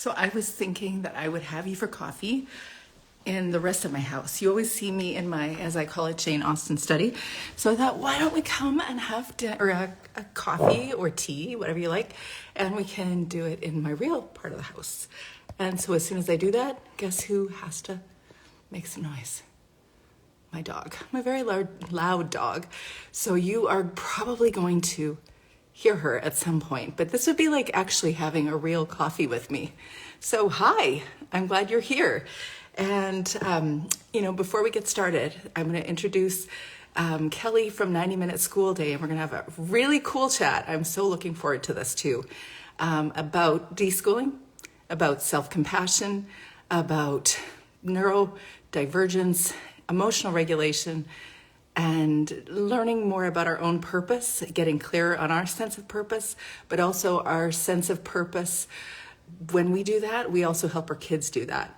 So I was thinking that I would have you for coffee in the rest of my house. You always see me in my, as I call it, Jane Austen study. So I thought, why don't we come and have a coffee or tea, whatever you like, and we can do it in my real part of the house. And so as soon as I do that, guess who has to make some noise? My dog. I'm a very loud dog. So you are probably going to hear her at some point, but this would be like actually having a real coffee with me. So hi, I'm glad you're here. And, before we get started, I'm going to introduce Kelly from 90 Minute School Day, and we're going to have a really cool chat. I'm so looking forward to this too, about deschooling, about self-compassion, about neurodivergence, emotional regulation, and learning more about our own purpose, getting clearer on our sense of purpose, but also our sense of purpose. When we do that, we also help our kids do that.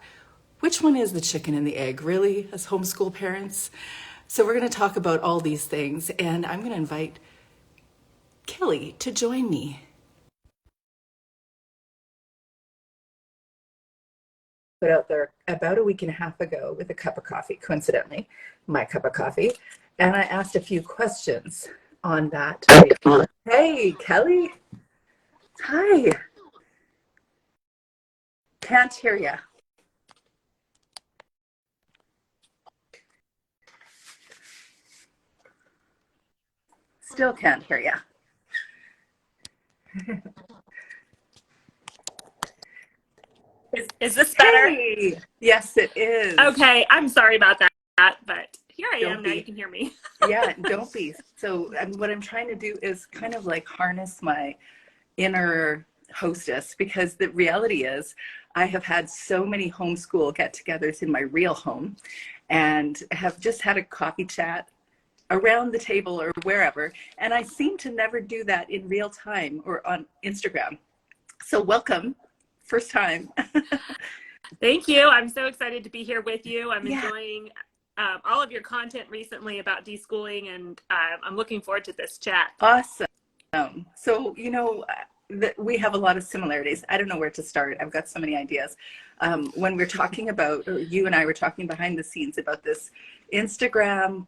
Which one is the chicken and the egg, really, as homeschool parents? So we're going to talk about all these things, and I'm going to invite Kelly to join me. Put out there about a week and a half ago with a cup of coffee, coincidentally, my cup of coffee. And I asked a few questions on that. Hey, Kelly. Hi. Can't hear you. Still can't hear you. Is this better? Hey. Yes, it is. Okay, I'm sorry about that, but here I am. Now you can hear me. Yeah, don't be. So what I'm trying to do is kind of like harness my inner hostess, because the reality is I have had so many homeschool get-togethers in my real home and have just had a coffee chat around the table or wherever, and I seem to never do that in real time or on Instagram. So welcome, first time. Thank you. I'm so excited to be here with you. I'm enjoying all of your content recently about deschooling, and I'm looking forward to this chat. Awesome. So, we have a lot of similarities. I don't know where to start. I've got so many ideas. When we're talking about, or you and I were talking behind the scenes about this Instagram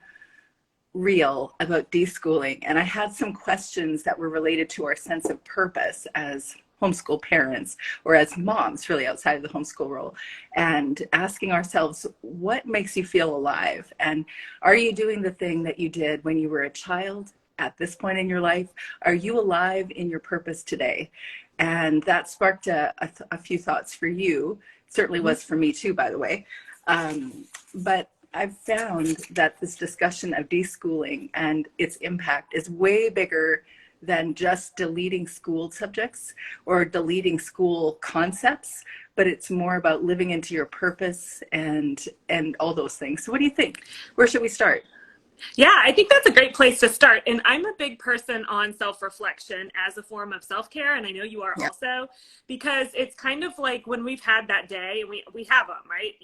reel about deschooling, and I had some questions that were related to our sense of purpose as homeschool parents, or as moms really outside of the homeschool role, and asking ourselves, what makes you feel alive? And are you doing the thing that you did when you were a child at this point in your life? Are you alive in your purpose today? And that sparked a few thoughts for you. It certainly was for me too, by the way. But I've found that this discussion of deschooling and its impact is way bigger than just deleting school subjects or deleting school concepts, but it's more about living into your purpose and all those things. So what do you think? Where should we start? Yeah, I think that's a great place to start. And I'm a big person on self-reflection as a form of self-care. And I know you are also, because it's kind of like when we've had that day, and we have them, right?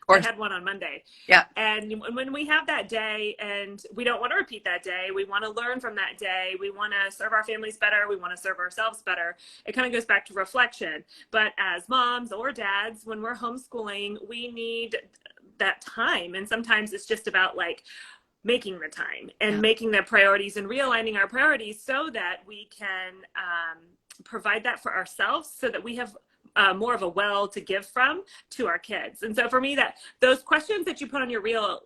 I had one on Monday. Yeah. And when we have that day and we don't want to repeat that day, we want to learn from that day. We want to serve our families better. We want to serve ourselves better. It kind of goes back to reflection. But as moms or dads, when we're homeschooling, we need that time. And sometimes it's just about like making the time and making the priorities and realigning our priorities so that we can provide that for ourselves, so that we have more of a well to give from to our kids. And so for me, that those questions that you put on your reel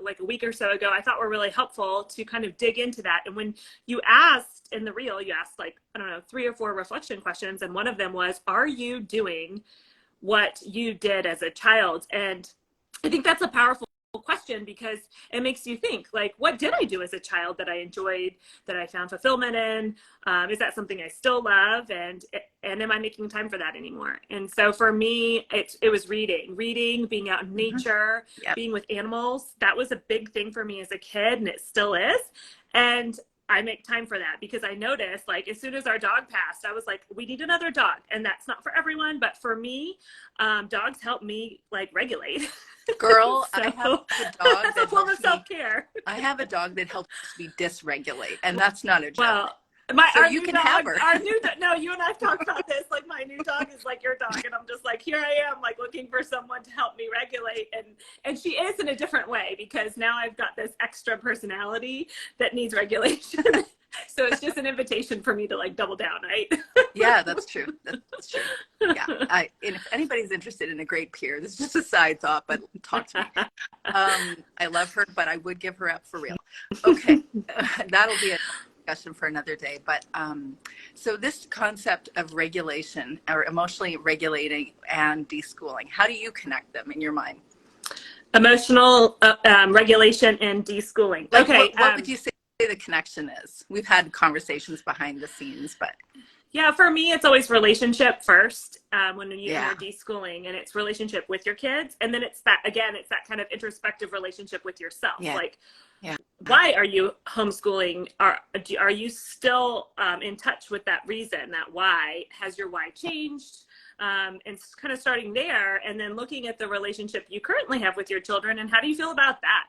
like a week or so ago, I thought were really helpful to kind of dig into that. And when you asked in the reel, you asked 3 or 4 reflection questions. And one of them was, are you doing what you did as a child? And I think that's a powerful question, because it makes you think, like, what did I do as a child that I enjoyed, that I found fulfillment in? Is that something I still love? And am I making time for that anymore? And so for me, it was reading, being out in nature, being with animals. That was a big thing for me as a kid, and it still is. And I make time for that because I noticed, like, as soon as our dog passed, I was like, we need another dog. And that's not for everyone, but for me, dogs help me like regulate. Girl, So, I have a dog that's a form of self-care. I have a dog that helps me dysregulate, and that's not a joke. Well, So you can have her. No, you and I've talked about this. Like, my new dog is like your dog, and I'm just like, here I am, like, looking for someone to help me regulate, and she is in a different way, because now I've got this extra personality that needs regulation. So it's just an invitation for me to like double down, right? Yeah, that's true. That's true. Yeah. And if anybody's interested in a great peer, this is just a side thought, but talk to me. I love her, but I would give her up for real. Okay. That'll be a discussion for another day. But so this concept of regulation, or emotionally regulating and deschooling, how do you connect them in your mind? Emotional regulation and deschooling. Like, okay. What would you say the connection is? We've had conversations behind the scenes, but yeah, for me, it's always relationship first when you're deschooling, and it's relationship with your kids. And then it's that kind of introspective relationship with yourself. Yeah. Like, why are you homeschooling? Are you still in touch with that reason, that why? Has your why changed? And kind of starting there, and then looking at the relationship you currently have with your children, and how do you feel about that?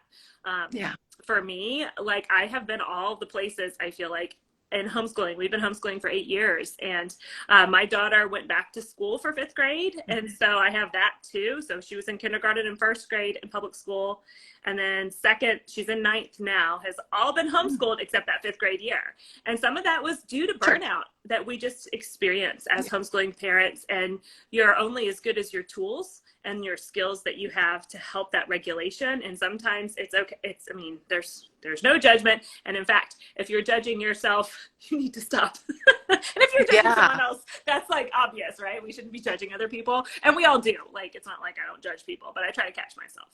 For me, like, I have been all the places, I feel like, in homeschooling. We've been homeschooling for 8 years, and my daughter went back to school for 5th grade, and so I have that too. So she was in kindergarten and 1st grade in public school, and then second, she's in 9th now, has all been homeschooled except that 5th grade year. And some of that was due to burnout that we just experience as homeschooling parents, and you're only as good as your tools and your skills that you have to help that regulation. And sometimes it's okay. There's no judgment. And in fact, if you're judging yourself, you need to stop. And if you're judging someone else, that's like obvious, right? We shouldn't be judging other people. And we all do. Like, it's not like I don't judge people, but I try to catch myself.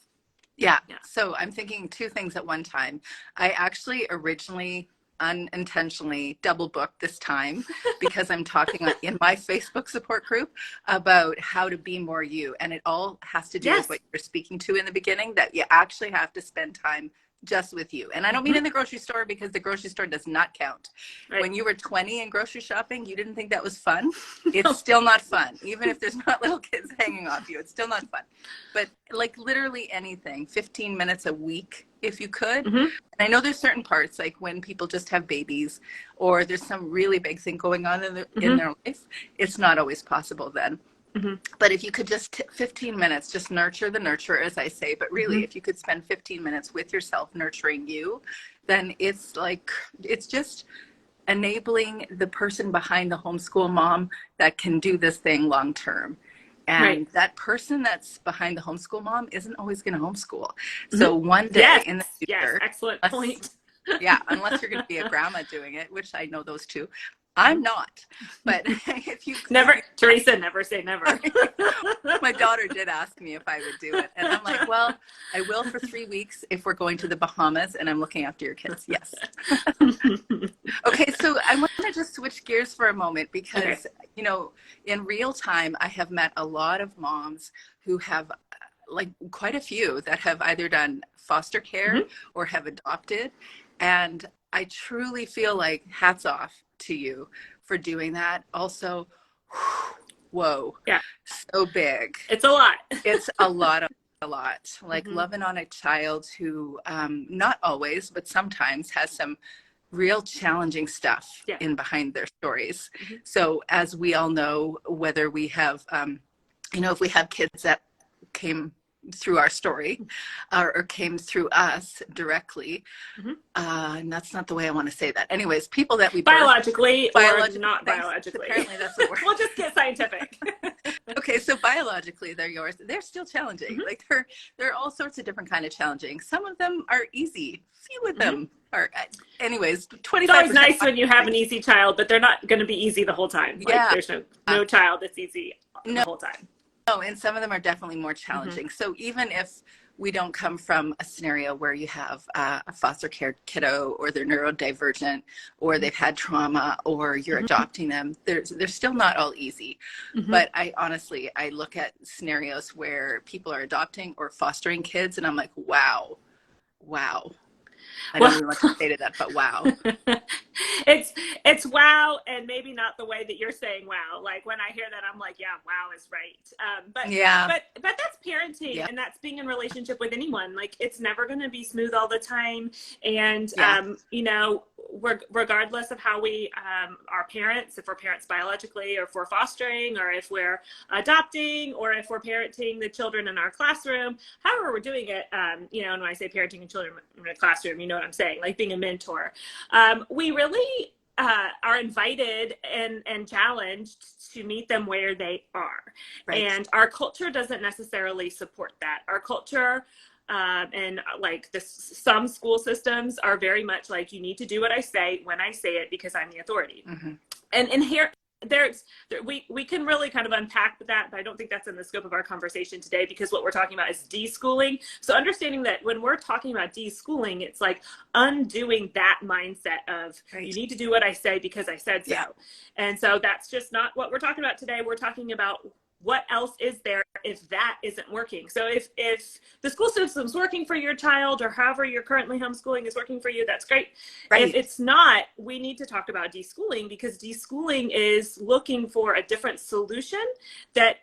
Yeah. So I'm thinking two things at one time. I actually originally unintentionally double booked this time because I'm talking in my Facebook support group about how to be more you. And it all has to do with what you're speaking to in the beginning, that you actually have to spend time just with you. And I don't mean in the grocery store, because the grocery store does not count. Right. When you were 20 and grocery shopping, you didn't think that was fun. It's still not fun. Even if there's not little kids hanging off you, it's still not fun. But like literally anything, 15 minutes a week, if you could. And I know there's certain parts, like when people just have babies, or there's some really big thing going on in their life, it's not always possible then. But if you could just 15 minutes, just nurture the nurturer, as I say, but really if you could spend 15 minutes with yourself nurturing you, then it's like, it's just enabling the person behind the homeschool mom that can do this thing long term. And that person that's behind the homeschool mom isn't always going to homeschool. So one day in the future, excellent point. Unless you're going to be a grandma doing it, which I know those two. I'm not, but if you Teresa, never say never. My daughter did ask me if I would do it, and I'm like, well, I will for 3 weeks if we're going to the Bahamas and I'm looking after your kids. Yes. Okay, so I want to just switch gears for a moment, because you know, in real time, I have met a lot of moms who have, like, quite a few that have either done foster care or have adopted, and I truly feel like hats off to you for doing that. Also, whoa, so big. It's a lot. It's a lot. Like loving on a child who not always, but sometimes has some real challenging stuff in behind their stories. So as we all know, whether we have, if we have kids that came through our story or came through us directly, and that's not the way I want to say that. Anyways, people that we biologically or not biologically. Apparently that's the word. We'll just get scientific. Okay, so biologically they're yours. They're still challenging. Like they're all sorts of different kind of challenging. Some of them are easy. Few of them are. Anyways, 25%. It's always nice when you have an easy child, but they're not going to be easy the whole time. Like, there's no child that's easy the whole time. Oh, and some of them are definitely more challenging. So even if we don't come from a scenario where you have a foster care kiddo, or they're neurodivergent, or they've had trauma, or you're adopting them, they're still not all easy. But I honestly look at scenarios where people are adopting or fostering kids, and I'm like, wow. I don't even know what to say to that, but wow. It's wow, and maybe not the way that you're saying wow. Like, when I hear that, I'm like, yeah, wow is right. But that's parenting, and that's being in relationship with anyone. Like, it's never going to be smooth all the time. And, regardless of how we are parents, if we're parents biologically, or if we're fostering, or if we're adopting, or if we're parenting the children in our classroom, however we're doing it, you know, and when I say parenting children in a classroom, you know what I'm saying, like being a mentor, we really are invited and challenged to meet them where they are. Right. And our culture doesn't necessarily support that. Our culture and like some school systems are very much like, you need to do what I say when I say it because I'm the authority. Mm-hmm. And here, we can really kind of unpack that, but I don't think that's in the scope of our conversation today, because what we're talking about is deschooling. So understanding that when we're talking about deschooling, it's like undoing that mindset of, right, you need to do what I say because I said so. Yeah. And so that's just not what we're talking about today. We're talking about what else is there if that isn't working. So if the school system's working for your child, or however you're currently homeschooling is working for you, that's great. Right. If it's not, we need to talk about deschooling, because deschooling is looking for a different solution that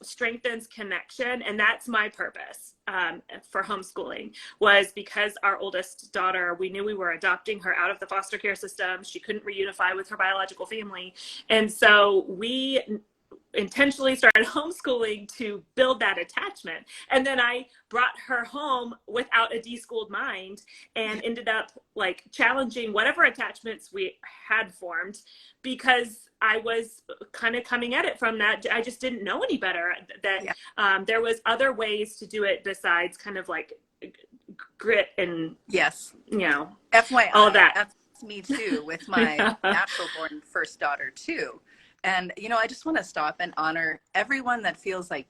strengthens connection. And that's my purpose for homeschooling, was because our oldest daughter, we knew we were adopting her out of the foster care system. She couldn't reunify with her biological family. And so we intentionally started homeschooling to build that attachment. And then I brought her home without a deschooled mind, and ended up like challenging whatever attachments we had formed, because I was kind of coming at it from that. I just didn't know any better, that there was other ways to do it besides kind of like grit and, yes, you know, FYI, all that. That's me too, with my natural born first daughter too. And, you know, I just want to stop and honor everyone that feels like,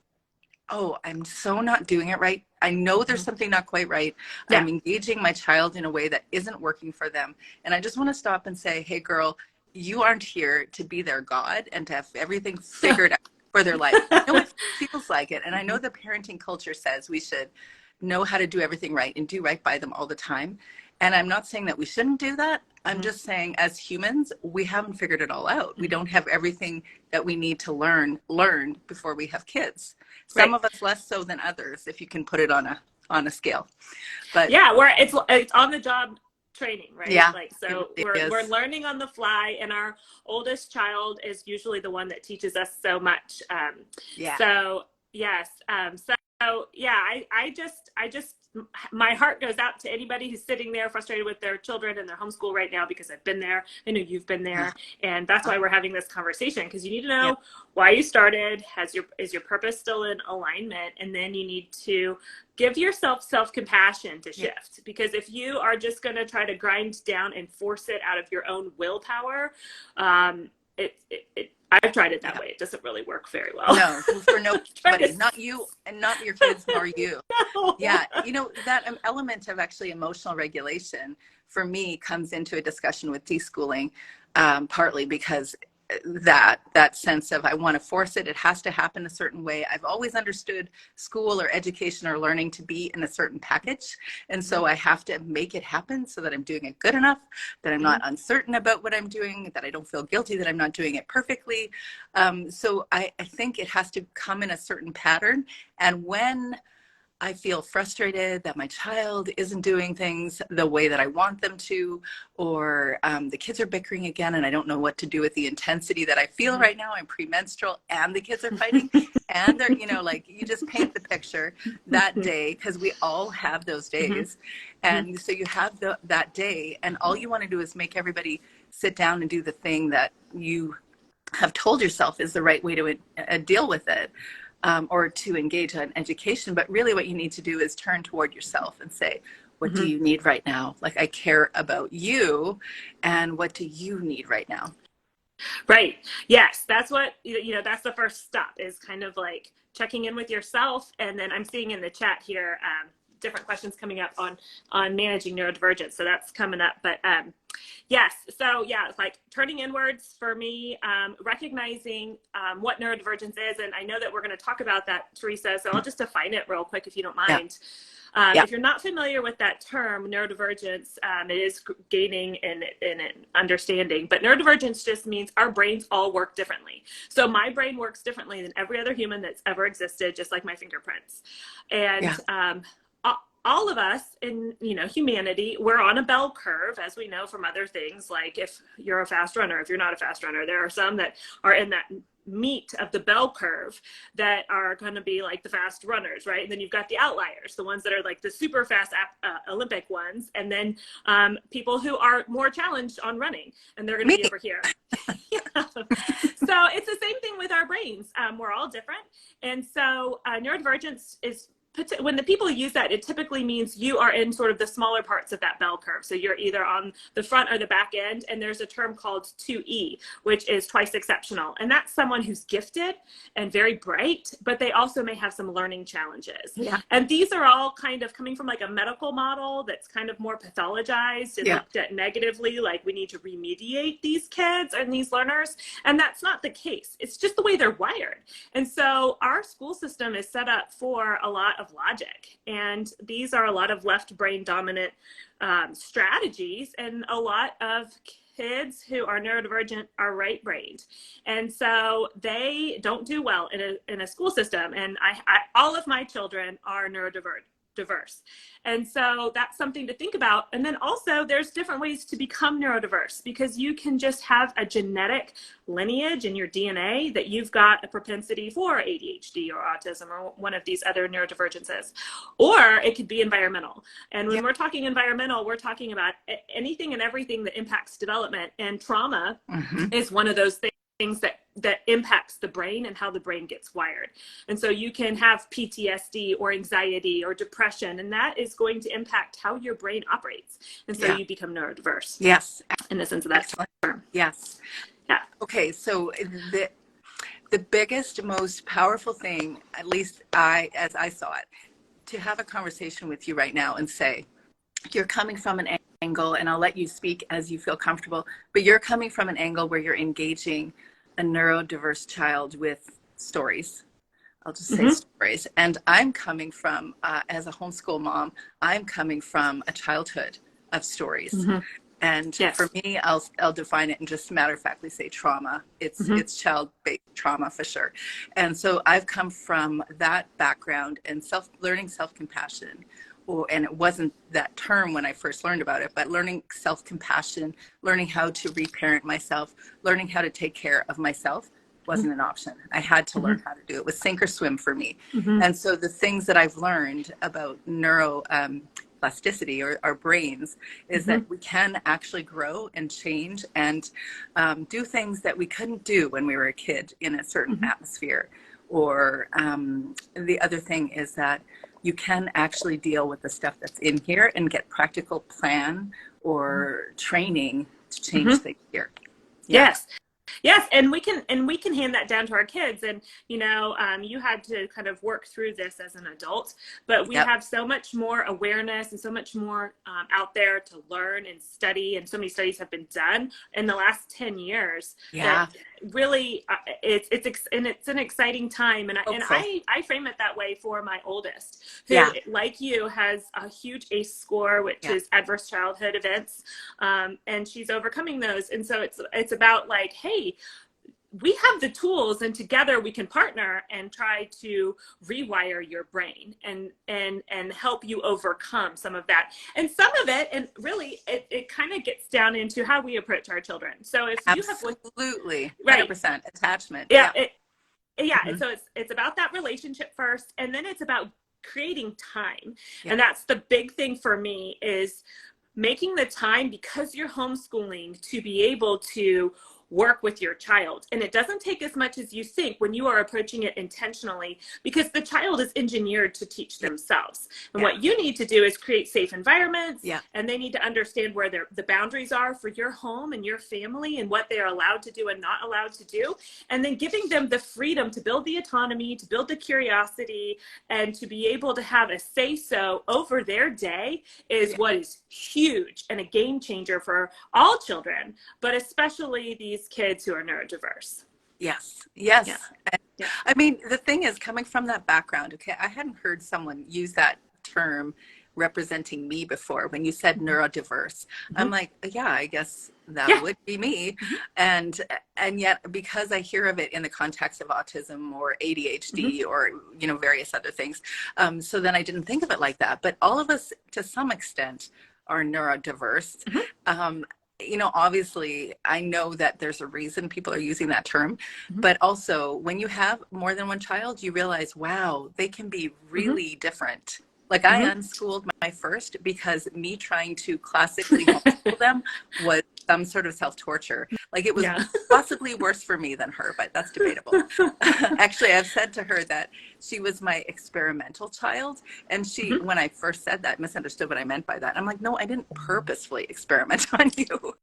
oh, I'm so not doing it right. I know there's something not quite right. Yeah. I'm engaging my child in a way that isn't working for them. And I just want to stop and say, hey, girl, you aren't here to be their God and to have everything figured out for their life. I know it feels like it. And I know the parenting culture says we should know how to do everything right and do right by them all the time. And I'm not saying that we shouldn't do that. I'm just saying, as humans, we haven't figured it all out. We don't have everything that we need to learn before we have kids. Some of us less so than others, if you can put it on a scale. But yeah, where it's on the job training, right? Yeah, like, so we're learning on the fly, and our oldest child is usually the one that teaches us so much. So yes. So yeah, I just my heart goes out to anybody who's sitting there frustrated with their children and their homeschool right now, because I've been there. I know you've been there. And that's why we're having this conversation, because you need to know why you started. Is your purpose still in alignment? And then you need to give yourself self-compassion to shift. Because if you are just going to try to grind down and force it out of your own willpower, I've tried it that way. It doesn't really work very well. No, for nobody, not you, and not your kids, nor you. No. Yeah, you know, that element of actually emotional regulation for me comes into a discussion with deschooling, partly because that sense of, I want to force it. It has to happen a certain way. I've always understood school or education or learning to be in a certain package. And so I have to make it happen so that I'm doing it good enough, that I'm not uncertain about what I'm doing, that I don't feel guilty that I'm not doing it perfectly. So I think it has to come in a certain pattern. And when I feel frustrated that my child isn't doing things the way that I want them to, or the kids are bickering again and I don't know what to do with the intensity that I feel right now. I'm premenstrual and the kids are fighting and they're, you know, like, you just paint the picture that day, because we all have those days. And so you have that day, and all you want to do is make everybody sit down and do the thing that you have told yourself is the right way to deal with it. Or to engage in education. But really what you need to do is turn toward yourself and say, what do you need right now? Like, I care about you, and what do you need right now? Right. Yes. That's what, you know, that's the first step, is kind of like checking in with yourself. And then I'm seeing in the chat here, different questions coming up on managing neurodivergence. So that's coming up. But yes. So yeah, it's like turning inwards for me, recognizing what neurodivergence is. And I know that we're going to talk about that, Teresa. So I'll just define it real quick, if you don't mind. If you're not familiar with that term, neurodivergence, it is gaining in an understanding. But neurodivergence just means our brains all work differently. So my brain works differently than every other human that's ever existed, just like my fingerprints. And all of us in, humanity, we're on a bell curve, as we know from other things. Like if you're a fast runner, if you're not a fast runner, there are some that are in that meat of the bell curve that are going to be like the fast runners, right? And then you've got the outliers, the ones that are like the super fast Olympic ones, and then people who are more challenged on running, and they're going to be over here. So it's the same thing with our brains. We're all different, and so neurodivergence is, when the people use that, it typically means you are in sort of the smaller parts of that bell curve. So you're either on the front or the back end. And there's a term called 2E, which is twice exceptional. And that's someone who's gifted and very bright, but they also may have some learning challenges. Yeah. And these are all kind of coming from like a medical model that's kind of more pathologized and looked at negatively, like we need to remediate these kids and these learners. And that's not the case. It's just the way they're wired. And so our school system is set up for a lot of logic, and these are a lot of left brain dominant strategies, and a lot of kids who are neurodivergent are right brained, and so they don't do well in a school system. And I all of my children are neurodiverse, and so that's something to think about. And then also there's different ways to become neurodiverse, because you can just have a genetic lineage in your DNA that you've got a propensity for ADHD or autism or one of these other neurodivergences, or it could be environmental. And when we're talking environmental, we're talking about anything and everything that impacts development, and trauma is one of those things that impacts the brain and how the brain gets wired. And so you can have PTSD or anxiety or depression, and that is going to impact how your brain operates. And so you become neurodiverse. Yes. In the sense of that term. Yes. Yeah. Okay. So the biggest, most powerful thing, at least as I saw it, to have a conversation with you right now and say, you're coming from an angle, and I'll let you speak as you feel comfortable, but you're coming from an angle where you're engaging a neurodiverse child with stories. I'll just say stories. And I'm coming from, as a homeschool mom, I'm coming from a childhood of stories. And for me, I'll define it and just matter-of-factly say trauma. It's child-based trauma for sure. And so I've come from that background and learning self-compassion. And it wasn't that term when I first learned about it, but learning self-compassion, learning how to reparent myself, learning how to take care of myself wasn't an option. I had to learn how to do it. It was sink or swim for me. And so the things that I've learned about neuroplasticity, or our brains, is that we can actually grow and change and do things that we couldn't do when we were a kid in a certain atmosphere. Or the other thing is that you can actually deal with the stuff that's in here and get practical plan or training to change things here. Yes, and we can hand that down to our kids. And you had to kind of work through this as an adult, but we have so much more awareness and so much more out there to learn and study, and so many studies have been done in the last 10 years. That really, it's an exciting time, and I frame it that way for my oldest, who, like you, has a huge ACE score, which is adverse childhood events, and she's overcoming those. And so it's about like, hey, we have the tools, and together we can partner and try to rewire your brain and help you overcome some of that. And some of it, and really it kind of gets down into how we approach our children. So if you have 100% attachment. And so it's about that relationship first, and then it's about creating time. And that's the big thing for me, is making the time, because you're homeschooling, to be able to work with your child. And it doesn't take as much as you think when you are approaching it intentionally, because the child is engineered to teach themselves. And what you need to do is create safe environments, and they need to understand where the boundaries are for your home and your family, and what they are allowed to do and not allowed to do. And then giving them the freedom to build the autonomy, to build the curiosity, and to be able to have a say-so over their day is what is huge and a game changer for all children, but especially these kids who are neurodiverse. Yes. I mean, the thing is, coming from that background, I hadn't heard someone use that term representing me before. When you said neurodiverse, I'm like, yeah, I guess that Yeah. would be me. And yet, because I hear of it in the context of autism or ADHD or, you know, various other things, so then I didn't think of it like that. But all of us, to some extent, are neurodiverse. You know, obviously, I know that there's a reason people are using that term, but also when you have more than one child, you realize, wow, they can be really different. Like I unschooled my first because me trying to classically homeschool them was some sort of self-torture. Like it was possibly worse for me than her, but that's debatable. Actually, I've said to her that she was my experimental child. And she, when I first said that, misunderstood what I meant by that. I'm like, no, I didn't purposefully experiment on you.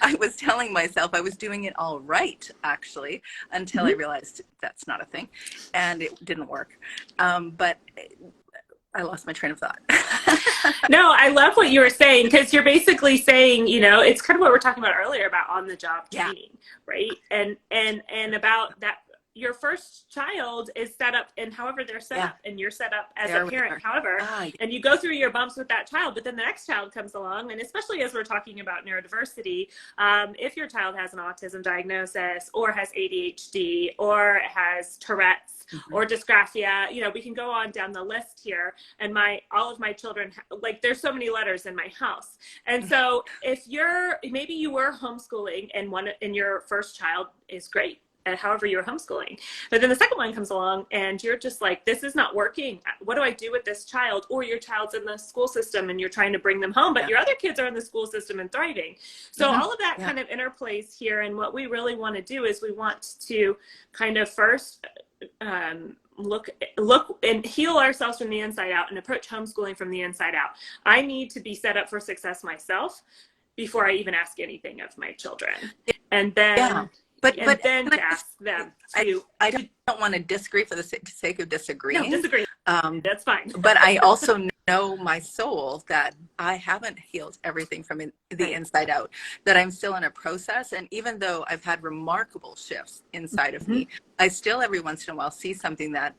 I was telling myself I was doing it all right, actually, until I realized that's not a thing. And it didn't work. But I lost my train of thought. No, I love what you were saying, because you're basically saying, you know, it's kind of what we we're talking about earlier about on the job training, right? And about that your first child is set up and however they're set up, and you're set up as a parent, however, and you go through your bumps with that child, but then the next child comes along, and especially as we're talking about neurodiversity, if your child has an autism diagnosis or has ADHD or has Tourette's or dysgraphia, you know, we can go on down the list here. And all of my children, like, there's so many letters in my house. And so if maybe you were homeschooling and your first child is great at however you're homeschooling, but then the second one comes along and you're just like, this is not working. What do I do with this child? Or your child's in the school system and you're trying to bring them home, but your other kids are in the school system and thriving. So all of that kind of interplays here. And what we really want to do is we want to kind of first look and heal ourselves from the inside out and approach homeschooling from the inside out. I need to be set up for success myself before I even ask anything of my children. And then but then to ask them to. I don't want to disagree for the sake of disagreeing. No, disagree. That's fine. But I also know my soul that I haven't healed everything from the inside out, that I'm still in a process. And even though I've had remarkable shifts inside of me, I still every once in a while see something that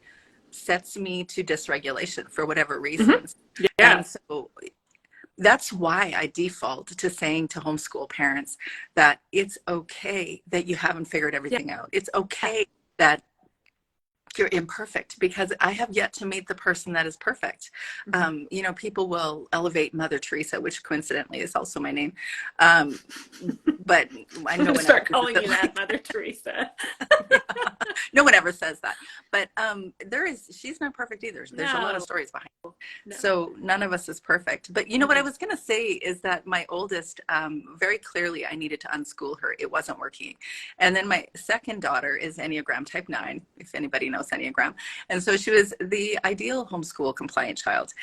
sets me to dysregulation for whatever reasons. And so that's why I default to saying to homeschool parents that it's okay that you haven't figured everything out. It's okay that you're imperfect, because I have yet to meet the person that is perfect. You know, people will elevate Mother Teresa, which coincidentally is also my name. But I know start calling you that, Mother Teresa. No one ever says that. But she's not perfect either. There's a lot of stories behind it. So none of us is perfect. But you know what I was going to say is that my oldest, very clearly I needed to unschool her. It wasn't working. And then my second daughter is Enneagram type 9, if anybody knows Enneagram. And so she was the ideal homeschool compliant child.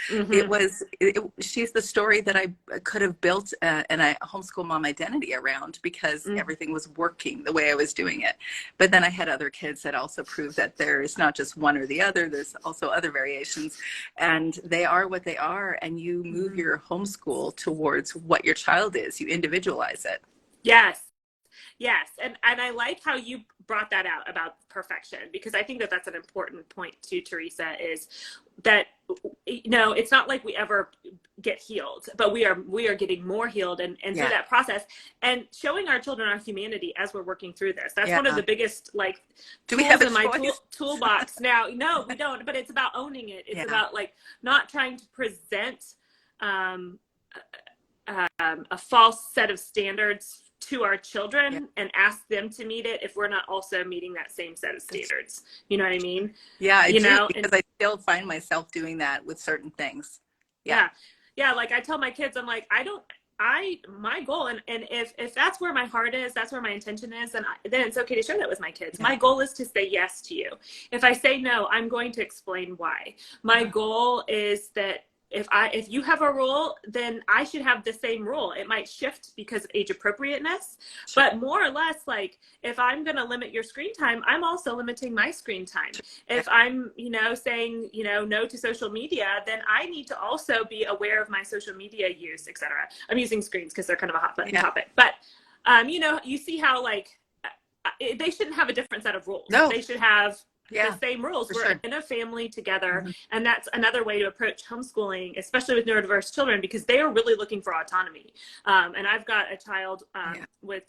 She's the story that I could have built a homeschool mom identity around, because everything was working the way I was doing it. But then I had other kids that also proved that there is not just one or the other, there's also other variations, and they are what they are, and you move your homeschool towards what your child is. You individualize it. Yes. And I like how you brought that out about perfection, because I think that that's an important point too, Teresa, is that, you know, it's not like we ever get healed, but we are getting more healed and through that process, and showing our children our humanity as we're working through this. That's one of the biggest, like, do we have in my toolbox now. No, we don't, but it's about owning it. It's about, like, not trying to present a false set of standards to our children and ask them to meet it if we're not also meeting that same set of standards. You know what I mean? Yeah, I do, because I still find myself doing that with certain things. Yeah. Like I tell my kids, I'm like, my goal, and if that's where my heart is, that's where my intention is, then it's okay to share that with my kids. My goal is to say yes to you. If I say no, I'm going to explain why. My goal is that if you have a rule, then I should have the same rule. It might shift because of age appropriateness, but more or less, like, if I'm going to limit your screen time, I'm also limiting my screen time. If I'm, saying, no to social media, then I need to also be aware of my social media use, etc. I'm using screens because they're kind of a hot button topic, but you see how, like, they shouldn't have a different set of rules. No. They should have the same rules. For We're sure. in a family together. And that's another way to approach homeschooling, especially with neurodiverse children, because they are really looking for autonomy. And I've got a child with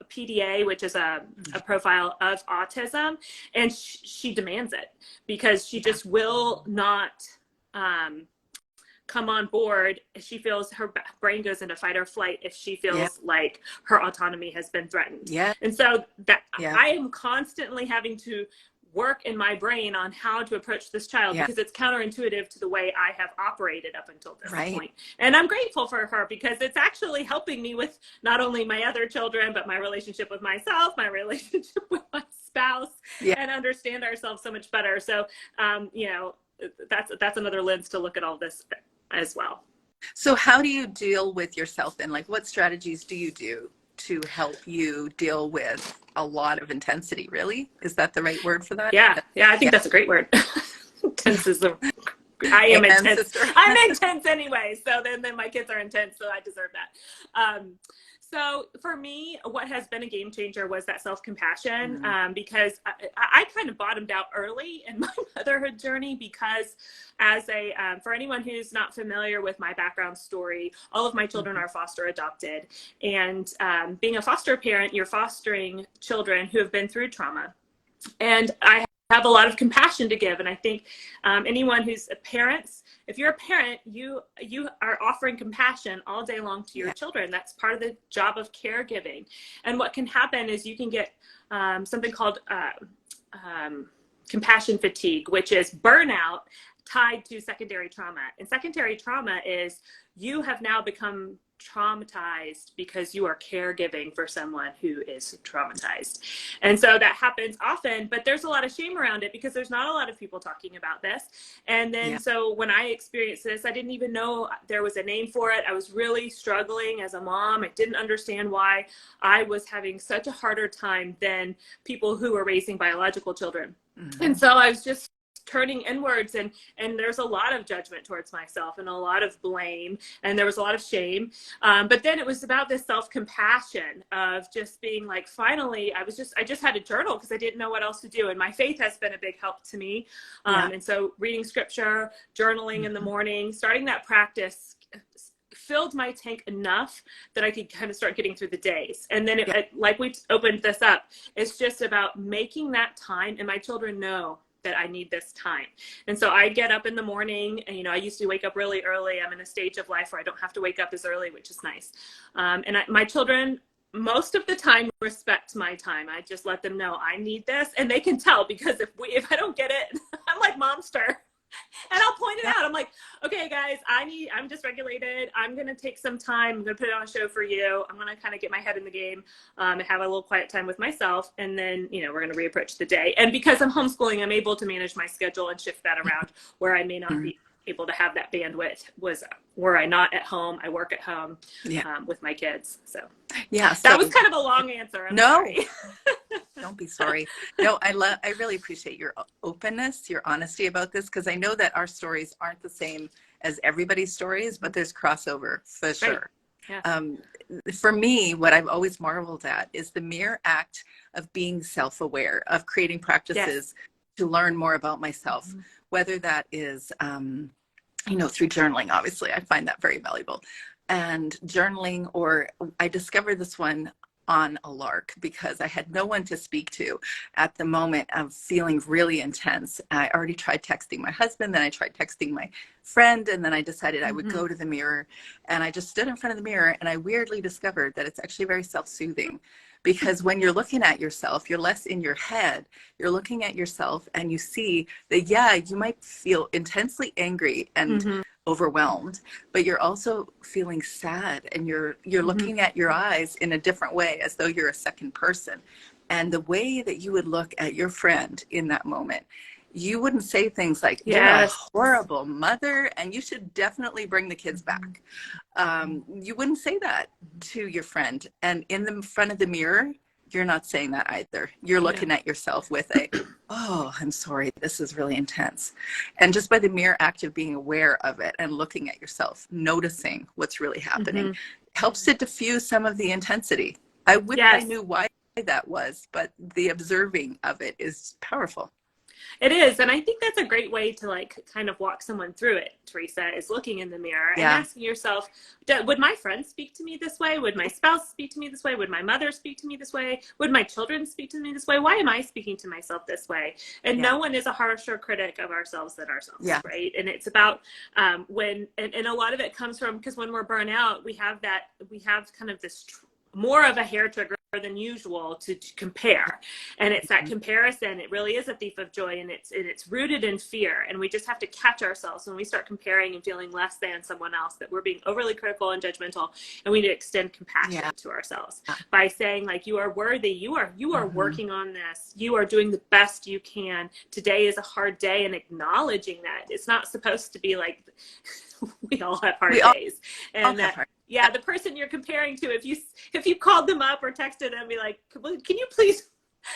PDA, which is a profile of autism, and she demands it because she just will not come on board. She feels her brain goes into fight or flight if she feels like her autonomy has been threatened. And so that I am constantly having to work in my brain on how to approach this child because it's counterintuitive to the way I have operated up until this point. And I'm grateful for her because it's actually helping me with not only my other children, but my relationship with myself, my relationship with my spouse, and understand ourselves so much better. So, you know, that's another lens to look at all this as well. So how do you deal with yourself then? Like, what strategies do you do to help you deal with a lot of intensity? Really? Is that the right word for that? Yeah, I think that's a great word. Intense is the I am intense. I'm intense anyway. So then my kids are intense, so I deserve that. So for me, what has been a game changer was that self-compassion, because I kind of bottomed out early in my motherhood journey because as for anyone who's not familiar with my background story, all of my children are foster adopted. And being a foster parent, you're fostering children who have been through trauma. And I have a lot of compassion to give. And I think anyone who's parents, if you're a parent, you are offering compassion all day long to your children. That's part of the job of caregiving. And what can happen is you can get something called compassion fatigue, which is burnout tied to secondary trauma. And secondary trauma is you have now become traumatized because you are caregiving for someone who is traumatized. And so that happens often, but there's a lot of shame around it because there's not a lot of people talking about this. And then so when I experienced this, I didn't even know there was a name for it. I was really struggling as a mom. I didn't understand why I was having such a harder time than people who were raising biological children. And so I was just turning inwards, and there's a lot of judgment towards myself and a lot of blame, and there was a lot of shame, but then it was about this self-compassion of just being like, finally I just had to journal because I didn't know what else to do, and my faith has been a big help to me, and so reading scripture, journaling in the morning, starting that practice filled my tank enough that I could kind of start getting through the days. And then like we opened this up, it's just about making that time, and my children know that I need this time. And so I get up in the morning, and, you know, I used to wake up really early. I'm in a stage of life where I don't have to wake up as early, which is nice. And my children, most of the time, respect my time. I just let them know I need this, and they can tell because if I don't get it, I'm like Momster. And I'll point it out. I'm like, okay, guys, I'm dysregulated. I'm going to take some time. I'm going to put it on a show for you. I'm going to kind of get my head in the game and have a little quiet time with myself. And then, you know, we're going to reapproach the day. And because I'm homeschooling, I'm able to manage my schedule and shift that around where I may not be able to have that bandwidth. Were I not at home, I work at home with my kids. So that was kind of a long answer. I'm sorry. Don't be sorry. No, I really appreciate your openness, your honesty about this, because I know that our stories aren't the same as everybody's stories, but there's crossover for sure. For me, what I've always marveled at is the mere act of being self-aware, of creating practices to learn more about myself, whether that is, you know, through journaling. Obviously, I find that very valuable. And journaling, or I discovered this one on a lark because I had no one to speak to at the moment of feeling really intense. I already tried texting my husband, then I tried texting my friend, and then I decided I would go to the mirror, and I just stood in front of the mirror, and I weirdly discovered that it's actually very self-soothing, because when you're looking at yourself, you're less in your head. You're looking at yourself and you see that, you might feel intensely angry and overwhelmed, but you're also feeling sad, and you're looking at your eyes in a different way, as though you're a second person. And the way that you would look at your friend in that moment, you wouldn't say things like, you're a horrible mother and you should definitely bring the kids back. You wouldn't say that to your friend. And in the front of the mirror, you're not saying that either. You're looking at yourself with oh, I'm sorry, this is really intense. And just by the mere act of being aware of it and looking at yourself, noticing what's really happening, helps to diffuse some of the intensity. I wish I knew why that was, but the observing of it is powerful. It is. And I think that's a great way to like kind of walk someone through it, Teresa, is looking in the mirror and asking yourself, would my friend speak to me this way? Would my spouse speak to me this way? Would my mother speak to me this way? Would my children speak to me this way? Why am I speaking to myself this way? And no one is a harsher critic of ourselves than ourselves, right? And it's about and a lot of it comes from, because when we're burnt out, we have kind of this more of a hair trigger than usual to compare. And it's that comparison, it really is a thief of joy, and it's rooted in fear. And we just have to catch ourselves when we start comparing and feeling less than someone else, that we're being overly critical and judgmental, and we need to extend compassion to ourselves by saying, like, you are worthy, you are working on this, you are doing the best you can, today is a hard day, and acknowledging that it's not supposed to be like we all have hard days, and that the person you're comparing to, if you called them up or texted them, be like, can you please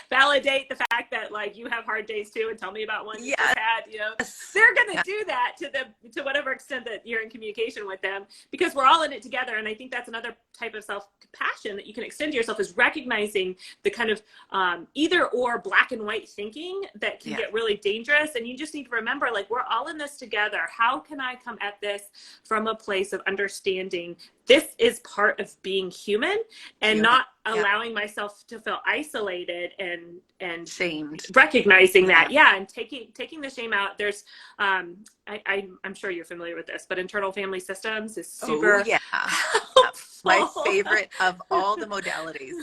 validate the fact that like you have hard days too, and tell me about one you just had, they're going to do that to whatever extent that you're in communication with them, because we're all in it together. And I think that's another type of self-compassion that you can extend to yourself, is recognizing the kind of either or black and white thinking that can get really dangerous. And you just need to remember, like, we're all in this together. How can I come at this from a place of understanding this is part of being human, and not allowing myself to feel isolated and shamed, recognizing that, and taking the shame out. There's I'm sure you're familiar with this, but internal family systems is super my favorite of all the modalities.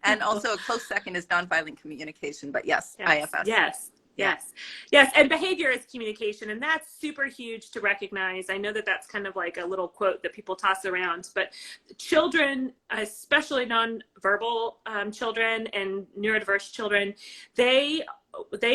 And also a close second is nonviolent communication, but IFS. Yes. And behavior is communication. And that's super huge to recognize. I know that that's kind of like a little quote that people toss around, but children, especially nonverbal children and neurodiverse children, they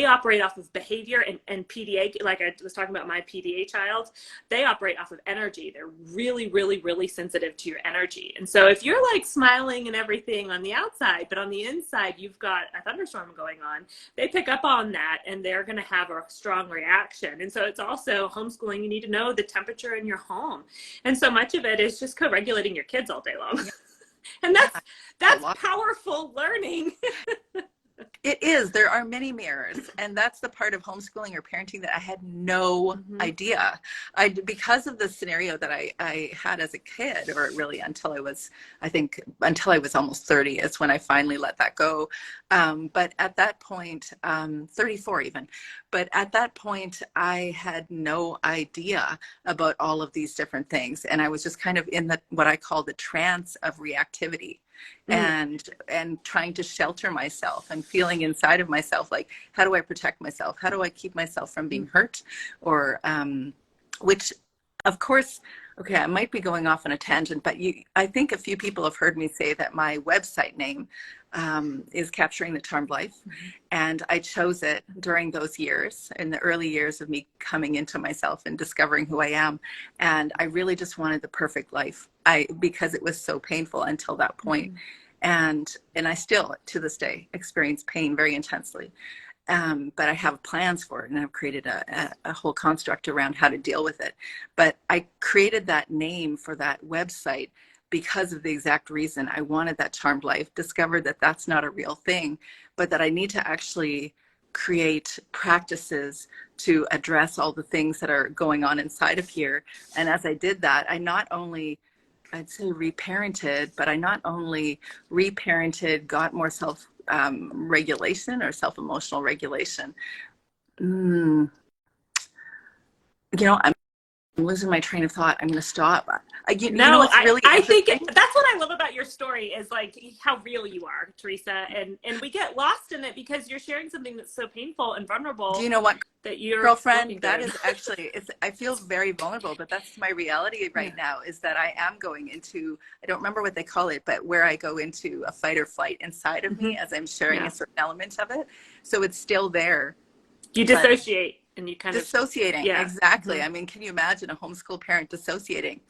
operate off of behavior and PDA. Like I was talking about my PDA child, they operate off of energy. They're really, really, really sensitive to your energy. And so if you're like smiling and everything on the outside, but on the inside, you've got a thunderstorm going on, they pick up on that and they're going to have a strong reaction. And so it's also homeschooling. You need to know the temperature in your home. And so much of it is just co-regulating your kids all day long. And that's powerful learning. It is. There are many mirrors, and that's the part of homeschooling or parenting that I had no idea. Because of the scenario that I had as a kid, or really until I was almost 30 is when I finally let that go. But at that point, 34 even, but at that point I had no idea about all of these different things. And I was just kind of in what I call the trance of reactivity. And trying to shelter myself and feeling inside of myself, like, how do I protect myself? How do I keep myself from being hurt? Or, which of course, okay, I might be going off on a tangent, but I think a few people have heard me say that my website name is Capturing the Charmed Life. And I chose it during those years, in the early years of me coming into myself and discovering who I am. And I really just wanted the perfect life, because it was so painful until that point. And I still, to this day, experience pain very intensely. But I have plans for it, and I've created a whole construct around how to deal with it. But I created that name for that website because of the exact reason. I wanted that charmed life, discovered that that's not a real thing, but that I need to actually create practices to address all the things that are going on inside of here. And as I did that, I not only, I'd say, reparented, but I not only reparented, got more regulation or self-emotional regulation. I'm losing my train of thought. I'm going to stop. I think that's what I love about your story, is like how real you are, Teresa. And we get lost in it because you're sharing something that's so painful and vulnerable. Do you know what, that you're girlfriend, that is actually, I feel very vulnerable, but that's my reality right now, is that I am going into, I don't remember what they call it, but where I go into a fight or flight inside of me as I'm sharing a certain element of it. So it's still there. You dissociate. And you kind dissociating, exactly. I mean, can you imagine a homeschool parent dissociating?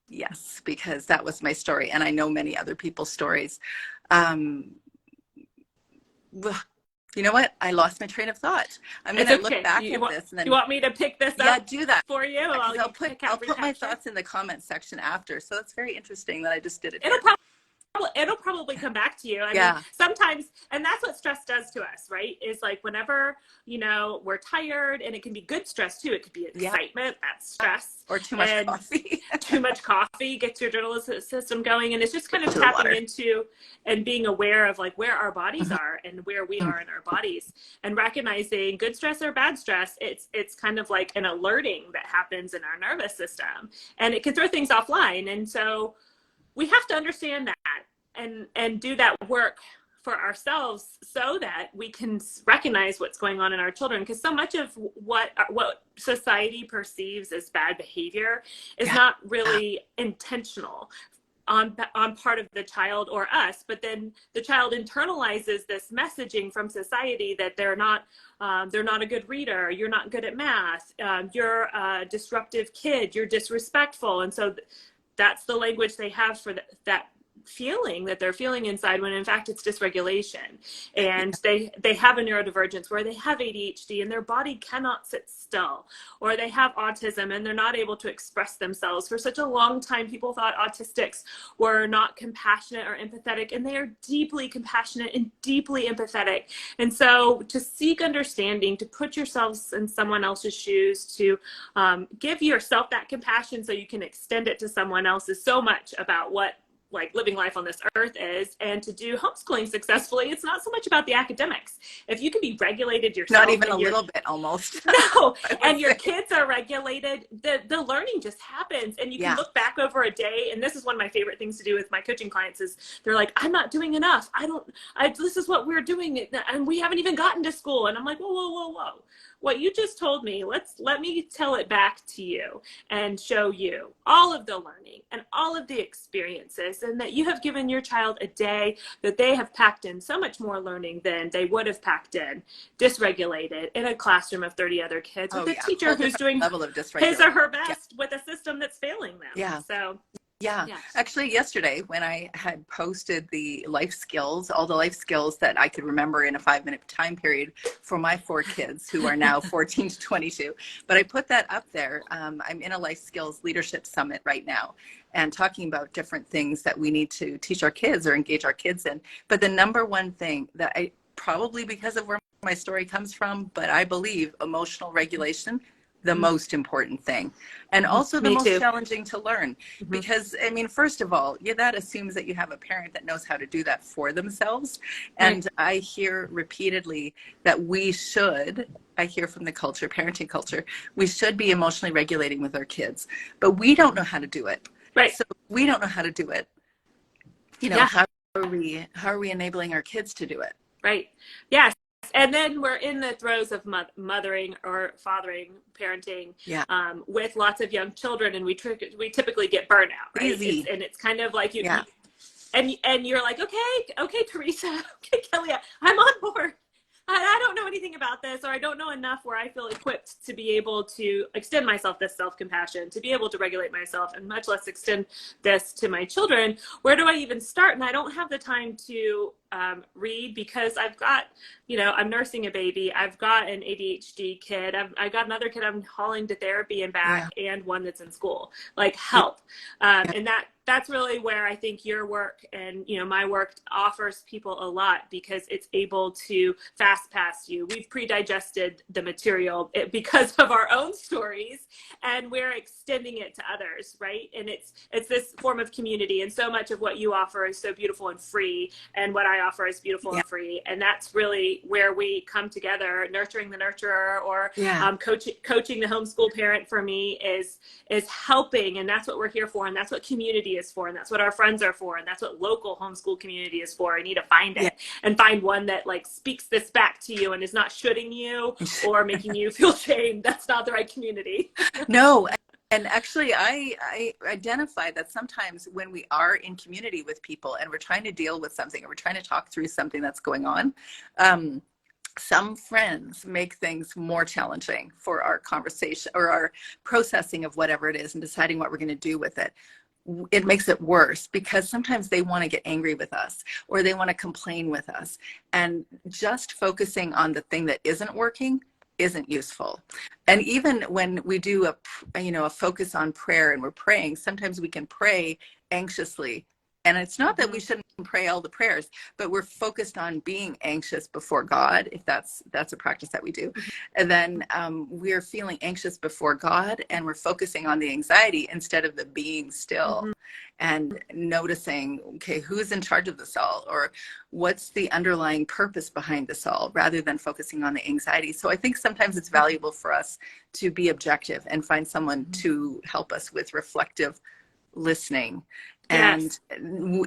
Yes, because that was my story, and I know many other people's stories. You know what? I lost my train of thought. I'm going to look back at this. And then, you want me to pick this up? Yeah, do that for you. I'll put my thoughts in the comment section after. So it's very interesting that I just did it. it'll probably come back to you. I Yeah. mean, sometimes, and that's what stress does to us, right? Is like whenever, we're tired, and it can be good stress too. It could be excitement, that's stress. Or too much coffee. Too much coffee gets your adrenal system going. And it's just kind of To the tapping water. into and being aware of like where our bodies are and where we are in our bodies, and recognizing good stress or bad stress. It's kind of like an alerting that happens in our nervous system, and it can throw things offline. And so we have to understand that and do that work for ourselves so that we can recognize what's going on in our children, because so much of what society perceives as bad behavior is not really intentional on part of the child or us, but then the child internalizes this messaging from society that they're not a good reader, you're not good at math, you're a disruptive kid, you're disrespectful. And so that's the language they have for that feeling that they're feeling inside, when in fact it's dysregulation. And they have a neurodivergence where they have ADHD and their body cannot sit still, or they have autism and they're not able to express themselves. For such a long time, people thought autistics were not compassionate or empathetic, and they are deeply compassionate and deeply empathetic. And so to seek understanding, to put yourselves in someone else's shoes, to give yourself that compassion so you can extend it to someone else, is so much about what like living life on this earth is. And to do homeschooling successfully, it's not so much about the academics. If you can be regulated yourself, not even a little bit, almost. No, and your kids are regulated, the learning just happens. And you can look back over a day, and this is one of my favorite things to do with my coaching clients, is they're like, I'm not doing enough, this is what we're doing, and we haven't even gotten to school. And I'm like, whoa, what you just told me, let me tell it back to you and show you all of the learning and all of the experiences, and that you have given your child a day that they have packed in so much more learning than they would have packed in dysregulated in a classroom of 30 other kids with a teacher who's doing his or her best with a system that's failing them. So actually yesterday when I had posted the life skills, all the life skills that I could remember in a 5-minute time period for my 4 kids who are now 14 to 22, but I put that up there. I'm in a life skills leadership summit right now, and talking about different things that we need to teach our kids or engage our kids in. But the number one thing that probably because of where my story comes from, but I believe emotional regulation, the most important thing, and also the most challenging to learn. Because I mean, first of all, that assumes that you have a parent that knows how to do that for themselves. And I hear repeatedly that I hear from the culture, parenting culture, we should be emotionally regulating with our kids, but we don't know how to do it. So we don't know how to do it. How are we enabling our kids to do it? Yes. And then we're in the throes of mothering or fathering, parenting, with lots of young children, and we typically get burnout, right? And it's kind of like and you're like, okay, Teresa, okay, Kelly, I'm on board. I don't know anything about this, or I don't know enough where I feel equipped to be able to extend myself this self-compassion, to be able to regulate myself, and much less extend this to my children. Where do I even start? And I don't have the time to read, because I've got, I'm nursing a baby. I've got an ADHD kid. I've got another kid I'm hauling to therapy and back, and one that's in school. Like, help. And that's really where I think your work and, my work offers people a lot, because it's able to fast pass you. We've pre-digested the material because of our own stories, and we're extending it to others, right? And it's this form of community, and so much of what you offer is so beautiful and free, and what I offer is beautiful and free. And that's really where we come together, nurturing the nurturer, or coaching the homeschool parent for me is helping. And that's what we're here for. And that's what community is for. And that's what our friends are for. And that's what local homeschool community is for. I need to find it and find one that like speaks this back to you and is not shooting you or making you feel shame. That's not the right community. No. And actually, I identify that sometimes when we are in community with people and we're trying to deal with something, or we're trying to talk through something that's going on, some friends make things more challenging for our conversation or our processing of whatever it is and deciding what we're going to do with it. It makes it worse, because sometimes they want to get angry with us, or they want to complain with us. And just focusing on the thing that isn't working isn't useful. And even when we do a focus on prayer and we're praying, sometimes we can pray anxiously And it's not that we shouldn't pray all the prayers, but we're focused on being anxious before God, if that's a practice that we do. And then we're feeling anxious before God, and we're focusing on the anxiety instead of the being still and noticing, okay, who's in charge of this all, or what's the underlying purpose behind this all, rather than focusing on the anxiety. So I think sometimes it's valuable for us to be objective and find someone to help us with reflective listening. And,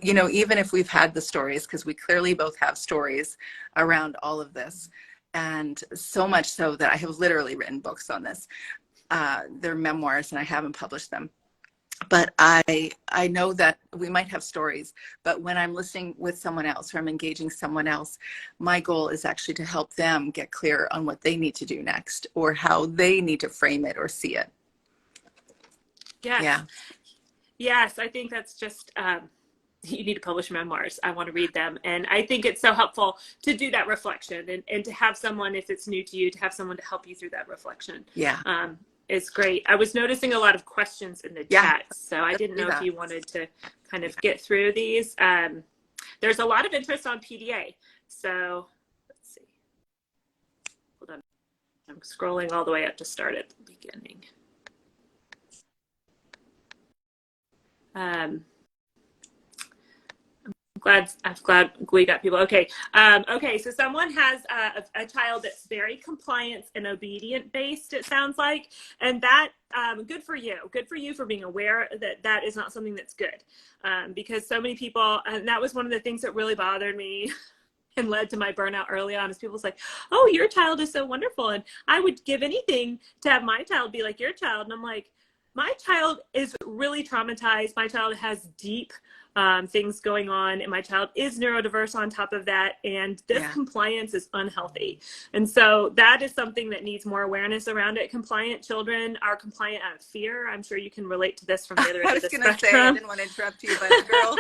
you know, even if we've had the stories, because we clearly both have stories around all of this, and so much so that I have literally written books on this. They're memoirs, and I haven't published them. But I know that we might have stories, but when I'm listening with someone else, or I'm engaging someone else, my goal is actually to help them get clear on what they need to do next, or how they need to frame it or see it. Yes. Yeah. Yes, I think that's just, you need to publish memoirs. I want to read them. And I think it's so helpful to do that reflection, and to have someone, if it's new to you, to have someone to help you through that reflection. Yeah. It's great. I was noticing a lot of questions in the chat, so I didn't know if you wanted to kind of get through these. There's a lot of interest on PDA. So let's see. Hold on. I'm scrolling all the way up to start at the beginning. I'm glad we got people. Okay. Okay. So someone has a child that's very compliance and obedient based, it sounds like, and that, good for you. Good for you for being aware that that is not something that's good. Because so many people, and that was one of the things that really bothered me and led to my burnout early on, is people was like, oh, your child is so wonderful, and I would give anything to have my child be like your child. And I'm like, my child is really traumatized. My child has deep things going on, and my child is neurodiverse on top of that, and this compliance is unhealthy. And so that is something that needs more awareness around it. Compliant children are compliant out of fear. I'm sure you can relate to this from the other end of the spectrum. I was going to say, I didn't want to interrupt you, but girl,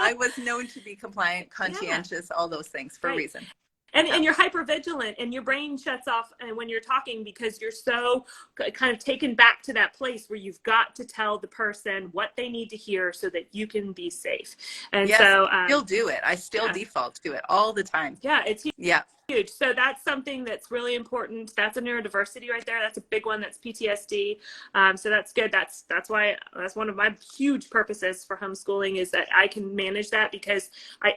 I was known to be compliant, conscientious, all those things for a reason. And you're hypervigilant, and your brain shuts off when you're talking, because you're so kind of taken back to that place where you've got to tell the person what they need to hear so that you can be safe. And so you'll do it. I still default to it all the time. Yeah, it's huge. Yeah. Huge. So that's something that's really important. That's a neurodiversity right there. That's a big one. That's PTSD. So that's good. That's why that's one of my huge purposes for homeschooling, is that I can manage that, because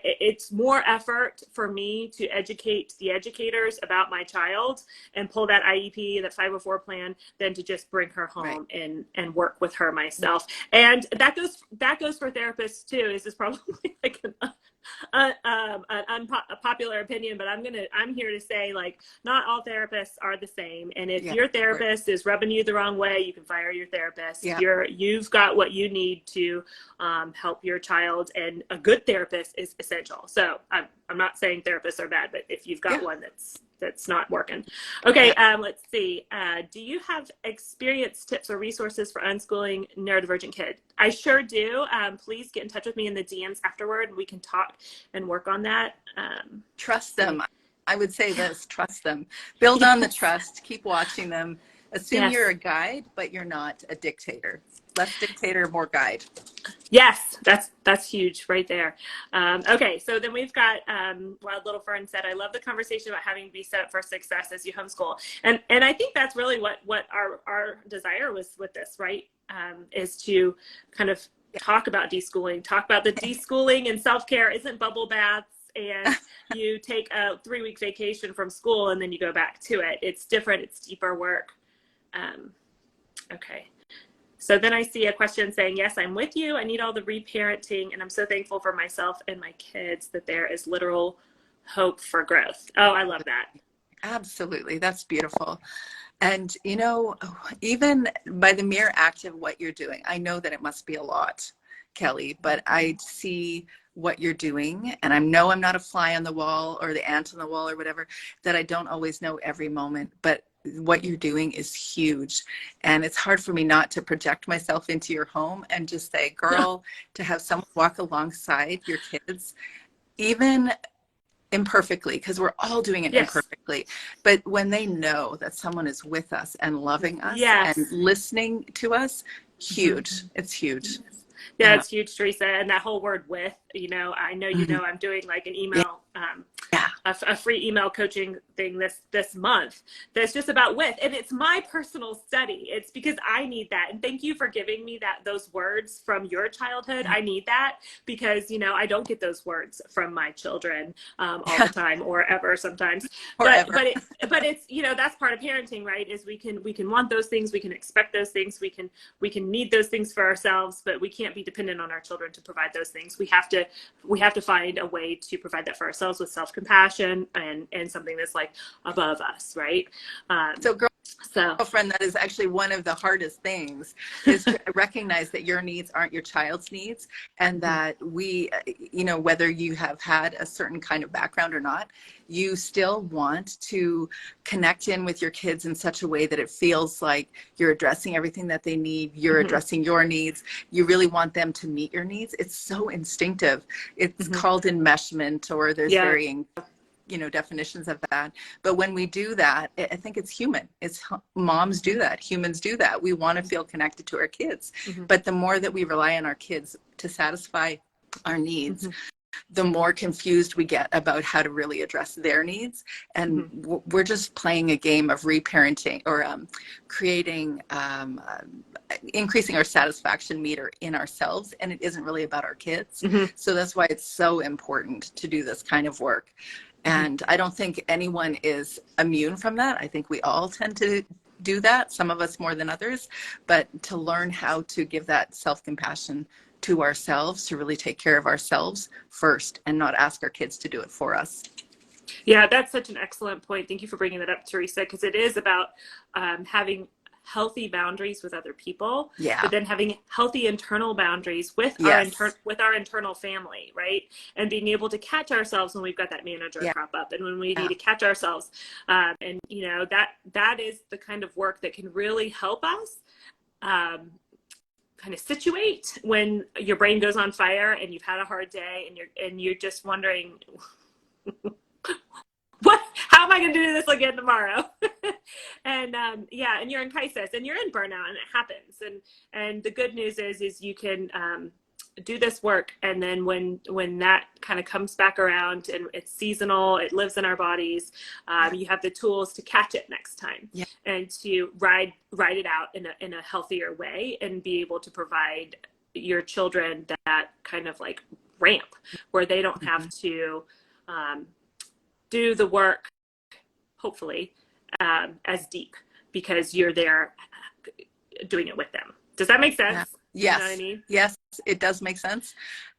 it's more effort for me to educate the educators about my child and pull that IEP, that 504 plan, than to just bring her home and work with her myself. And that goes for therapists too. This is probably like an unpopular opinion, but I'm here to say, like, not all therapists are the same. And if your therapist is rubbing you the wrong way, you can fire your therapist. You've got what you need to help your child, and a good therapist is essential. So I'm not saying therapists are bad, but if you've got one that's not working. Okay, let's see. Do you have experience, tips, or resources for unschooling neurodivergent kids? I sure do. Please get in touch with me in the DMs afterward, and we can talk and work on that. Trust them. I would say this, trust them. Build on the trust. Keep watching them. Assume you're a guide, but you're not a dictator. Less dictator, more guide. Yes, that's huge right there. Okay, so then we've got Wild Little Fern said, I love the conversation about having to be set up for success as you homeschool. And I think that's really what our desire was with this, right? Is to kind of talk about deschooling, talk about the deschooling, and self-care isn't bubble baths and you take a 3-week vacation from school and then you go back to it. It's different. It's deeper work. Okay. So then I see a question saying, yes, I'm with you. I need all the reparenting, and I'm so thankful for myself and my kids that there is literal hope for growth. Oh, I love that. Absolutely. That's beautiful. And, you know, even by the mere act of what you're doing, I know that it must be a lot, Kelly, but I see what you're doing, and I know I'm not a fly on the wall or the ant on the wall or whatever, that I don't always know every moment, but what you're doing is huge. And it's hard for me not to project myself into your home and just say, girl, to have someone walk alongside your kids, even imperfectly, because we're all doing it imperfectly, but when they know that someone is with us and loving us and listening to us, huge. It's huge. Yeah, it's huge, Teresa. And that whole word with, you know, I know, you know, I'm doing like an email, a free email coaching thing this month that's just about with, and it's my personal study. It's because I need that. And thank you for giving me those words from your childhood. I need that because, you know, I don't get those words from my children all the time or ever sometimes. But it's, you know, that's part of parenting, right? Is we can want those things, we can expect those things, we can need those things for ourselves, but we can't be dependent on our children to provide those things. We have to find a way to provide that for ourselves with self-compassion and something that's like above us, right? Girlfriend, that is actually one of the hardest things, is to recognize that your needs aren't your child's needs, and that we, you know, whether you have had a certain kind of background or not, you still want to connect in with your kids in such a way that it feels like you're addressing everything that they need, you're addressing your needs, you really want them to meet your needs. It's so instinctive. It's called enmeshment, or there's varying, you know, definitions of that. But when we do that, I think it's human. It's moms do that. Humans do that. We want to feel connected to our kids. But the more that we rely on our kids to satisfy our needs, the more confused we get about how to really address their needs. And we're just playing a game of reparenting, or creating, increasing our satisfaction meter in ourselves. And it isn't really about our kids. So that's why it's so important to do this kind of work. And I don't think anyone is immune from that. I think we all tend to do that, some of us more than others, but to learn how to give that self-compassion to ourselves, to really take care of ourselves first and not ask our kids to do it for us. Yeah, that's such an excellent point. Thank you for bringing that up, Teresa, because it is about having healthy boundaries with other people, but then having healthy internal boundaries with our internal family, right? And being able to catch ourselves when we've got that manager crop up, and when we need to catch ourselves. And you know, that is the kind of work that can really help us kind of situate when your brain goes on fire and you've had a hard day and you're just wondering, how am I going to do this again tomorrow? And and you're in crisis and you're in burnout, and it happens. And the good news is you can do this work, and then when that kind of comes back around, and it's seasonal, it lives in our bodies, you have the tools to catch it next time, and to ride it out in a healthier way, and be able to provide your children that kind of like ramp where they don't have to do the work, hopefully, as deep, because you're there doing it with them. Does that make sense? Yes. You know what I mean? Yes, it does make sense.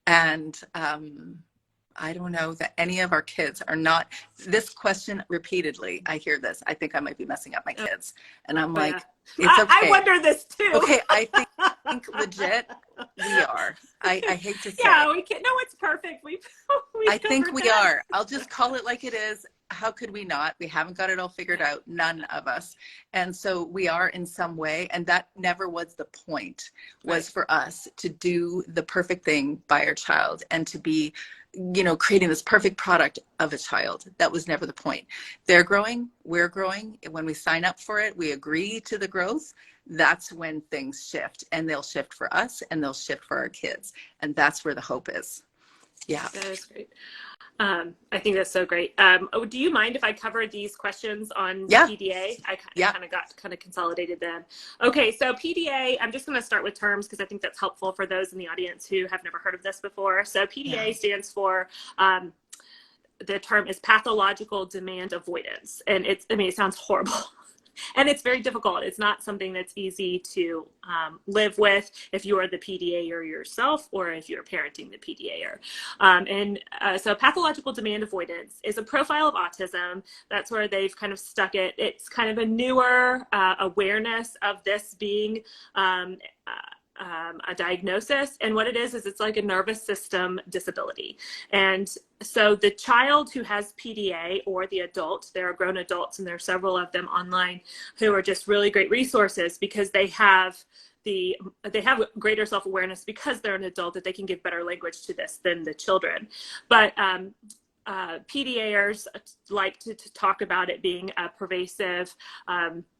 And I don't know that any of our kids are not, this question repeatedly, I hear this, I think I might be messing up my kids. And I'm like, it's okay. I wonder this too. Okay, I think legit we are. I hate to say. Yeah, we can't. No, it's perfect. I think we are. I'll just call it like it is. How could we not? We haven't got it all figured out, none of us. And so we are in some way, and that never was the point, was for us to do the perfect thing by our child and to be, you know, creating this perfect product of a child. That was never the point. They're growing, we're growing. When we sign up for it, we agree to the growth. That's when things shift, and they'll shift for us and they'll shift for our kids. And that's where the hope is. Yeah. That is great. I think that's so great. Do you mind if I cover these questions on PDA? I kind of consolidated them. Okay, so PDA, I'm just going to start with terms because I think that's helpful for those in the audience who have never heard of this before. So PDA stands for, the term is pathological demand avoidance. And it sounds horrible. And it's very difficult. It's not something that's easy to live with if you are the PDAer yourself, or if you're parenting the PDAer. So pathological demand avoidance is a profile of autism. That's where they've kind of stuck it. It's kind of a newer awareness of this being a diagnosis, and what it is it's like a nervous system disability. And so the child who has PDA, or the adult, there are grown adults, and there are several of them online who are just really great resources because they have greater self-awareness because they're an adult, that they can give better language to this than the children. But PDAers like to talk about it being a pervasive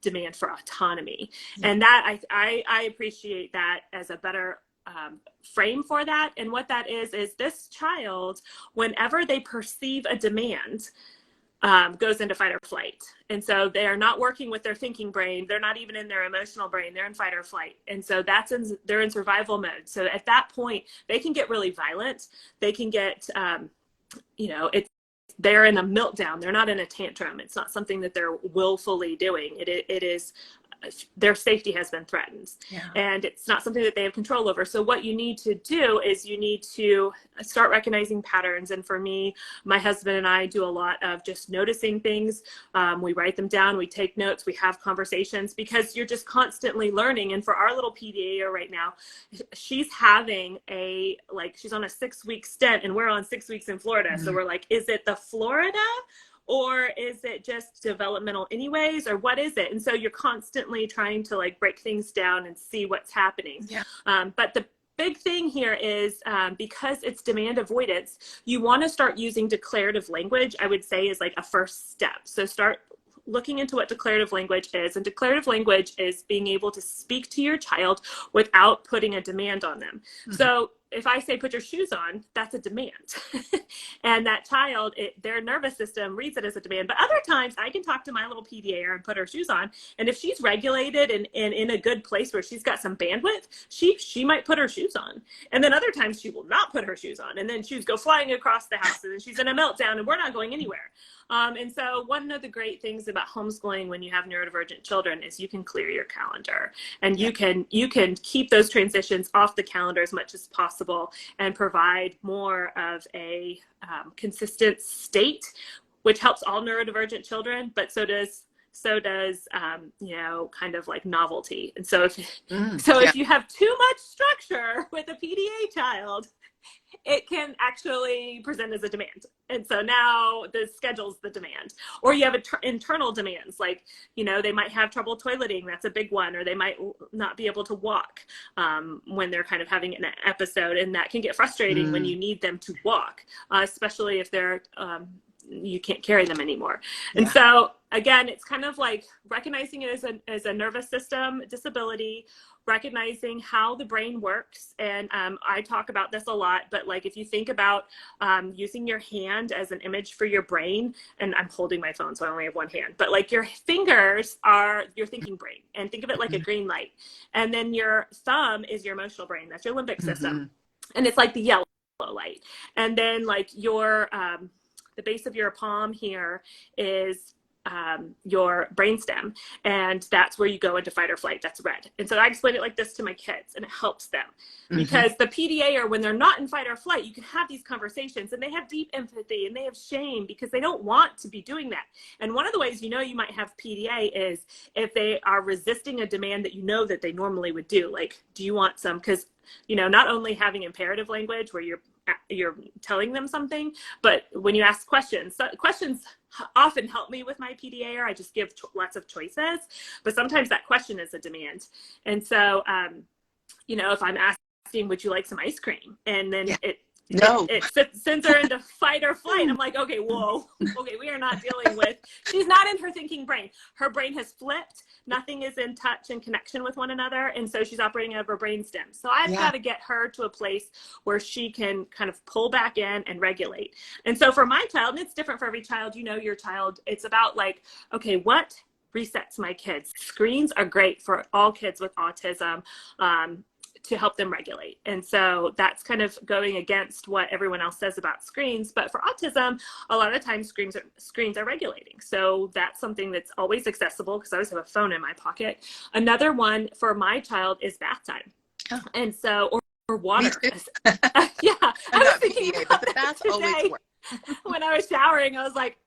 demand for autonomy. And that I appreciate that as a better frame for that. And what that is this child, whenever they perceive a demand, goes into fight or flight. And so they are not working with their thinking brain. They're not even in their emotional brain. They're in fight or flight. And so they're in survival mode. So at that point, they can get really violent. They can get, they're in a meltdown. They're not in a tantrum. It's not something that they're willfully doing. It is their safety has been threatened, and it's not something that they have control over. So what you need to do is you need to start recognizing patterns. And for me, my husband and I do a lot of just noticing things. We write them down, we take notes, we have conversations, because you're just constantly learning. And for our little PDA right now, she's having she's on a 6-week stint, and we're on 6 weeks in Florida. So we're like, is it the Florida, or is it just developmental anyways, or what is it? And so you're constantly trying to break things down and see what's happening. But the big thing here is because it's demand avoidance, you want to start using declarative language, I would say, is a first step. So start looking into what declarative language is. And declarative language is being able to speak to your child without putting a demand on them. So if I say, put your shoes on, that's a demand. And that child, their nervous system reads it as a demand. But other times I can talk to my little PDA and put her shoes on. And if she's regulated and in a good place where she's got some bandwidth, she might put her shoes on. And then other times she will not put her shoes on. And then shoes go flying across the house, and then she's in a meltdown, and we're not going anywhere. And so one of the great things about homeschooling when you have neurodivergent children is you can clear your calendar, and you can keep those transitions off the calendar as much as possible and provide more of a consistent state, which helps all neurodivergent children, but so does kind of novelty. And so if you have too much structure with a PDA child, it can actually present as a demand. And so now the schedule's the demand. Or you have internal demands, they might have trouble toileting. That's a big one. Or they might not be able to walk when they're kind of having an episode. And that can get frustrating when you need them to walk, especially if they're you can't carry them anymore. And so again, it's kind of recognizing it as a nervous system disability, recognizing how the brain works. And I talk about this a lot, but if you think about using your hand as an image for your brain, and I'm holding my phone, so I only have one hand, but your fingers are your thinking brain, and think of it like a green light. And then your thumb is your emotional brain. That's your limbic system. And it's like the yellow light. And then your the base of your palm here is your brainstem, and that's where you go into fight or flight. That's red. And so I explain it like this to my kids, and it helps them because the PDA, or when they're not in fight or flight, you can have these conversations, and they have deep empathy and they have shame because they don't want to be doing that. And one of the ways you might have PDA is if they are resisting a demand that that they normally would do. Do you want some? Because not only having imperative language where you're telling them something, but when you ask questions, questions often help me with my PDA, or I just give lots of choices, but sometimes that question is a demand. And so, if I'm asking, would you like some ice cream? And then it sends her into fight or flight. I'm like, okay, whoa, okay, we are not dealing with, she's not in her thinking brain. Her brain has flipped. Nothing is in touch and connection with one another. And so she's operating out of her brainstem. So I've got to get her to a place where she can kind of pull back in and regulate. And so for my child, and it's different for every child, your child, it's about okay, what resets my kids? Screens are great for all kids with autism. To help them regulate. And so that's kind of going against what everyone else says about screens. But for autism, a lot of times screens are regulating. So that's something that's always accessible because I always have a phone in my pocket. Another one for my child is bath time. And so, or water. I was thinking PDA, but the bath always works. When I was showering, I was like,